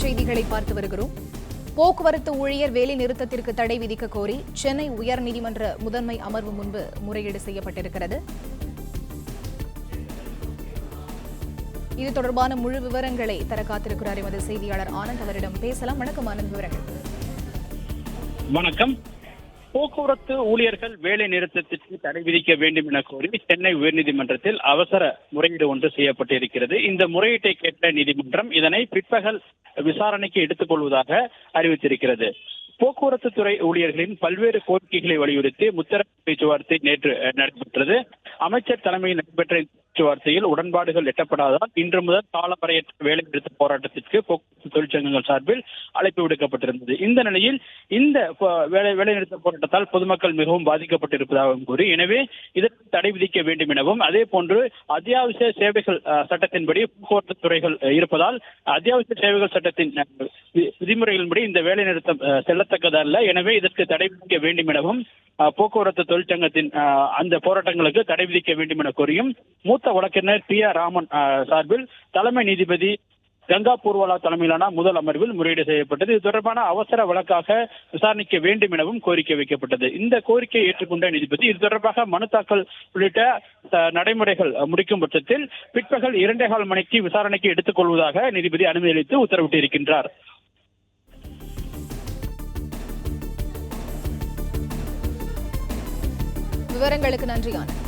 செய்திகளை பார்த்து வருகிறோம். போக்குவரத்து ஊழியர் வேலை நிறுத்தத்திற்கு தடை விதிக்க கோரி சென்னை உயர்நீதிமன்ற முதன்மை அமர்வு முன்பு முறையீடு செய்யப்பட்டிருக்கிறது. இது தொடர்பான முழு விவரங்களை தர காத்திருக்கிறார் எமது செய்தியாளர் ஆனந்த். அவரிடம் பேசலாம். வணக்கம் ஆனந்த், விவரங்கள். வணக்கம். போக்குவரத்து ஊழியர்கள் வேலை நிறுத்தத்திற்கு தடை விதிக்க வேண்டும் என கோரி சென்னை உயர்நீதிமன்றத்தில் அவசர முறையீடு ஒன்று செய்யப்பட்டிருக்கிறது. இந்த முறையீட்டை கேட்ட நீதிமன்றம் இதனை பிற்பகல் விசாரணைக்கு எடுத்துக் கொள்வதாக அறிவித்திருக்கிறது. போக்குவரத்து துறை ஊழியர்களின் பல்வேறு கோரிக்கைகளை வலியுறுத்தி முத்தரப்பு பேச்சுவார்த்தை நேற்று நடைபெற்றது. அமைச்சர் தலைமையில் நடைபெற்ற பேச்சுவார்த்தையில் உடன்பாடுகள் எட்டப்படாததால் இன்று முதல் காலவரையற்ற வேலை நிறுத்த போராட்டத்திற்கு போக்குவரத்து தொழிற்சங்கங்கள் சார்பில் அழைப்பு விடுக்கப்பட்டிருந்தது. இந்த நிலையில் இந்த வேலை நிறுத்த போராட்டத்தால் பொதுமக்கள் மிகவும் பாதிக்கப்பட்டிருப்பதாகவும் கூறி எனவே இதற்கு தடை விதிக்க வேண்டும் எனவும், அதே போன்று அத்தியாவசிய சேவைகள் சட்டத்தின்படி போக்குவரத்து துறைகள் இருப்பதால் அத்தியாவசிய சேவைகள் சட்டத்தின் விதிமுறைகளின்படி இந்த வேலை நிறுத்தம் செல்லத்தக்கதல்ல, எனவே இதற்கு தடை விதிக்க வேண்டும் எனவும் போக்குவரத்து தொழிற்சங்கத்தின் அந்த போராட்டங்களுக்கு தடை விதிக்க வேண்டும் என கோரியும் மூத்த வழக்கறிஞர் P.R. ராமன் சார்பில் தலைமை நீதிபதி கங்கா பூர்வாலா தலைமையிலான முதல் அமர்வில் முறையீடு செய்யப்பட்டது. இது தொடர்பான அவசர வழக்காக விசாரணைக்க வேண்டும் எனவும் கோரிக்கை வைக்கப்பட்டது. இந்த கோரிக்கையை ஏற்றுக்கொண்ட நீதிபதி இது தொடர்பாக மனு தாக்கல் உள்ளிட்ட நடைமுறைகள் முடிக்கும் பட்சத்தில் பிற்பகல் 2:15 மணிக்கு விசாரணைக்கு எடுத்துக் கொள்வதாக நீதிபதி அனுமதி அளித்து உத்தரவிட்டிருக்கின்றார். விவரங்களுக்கு நன்றி ஆனந்த்.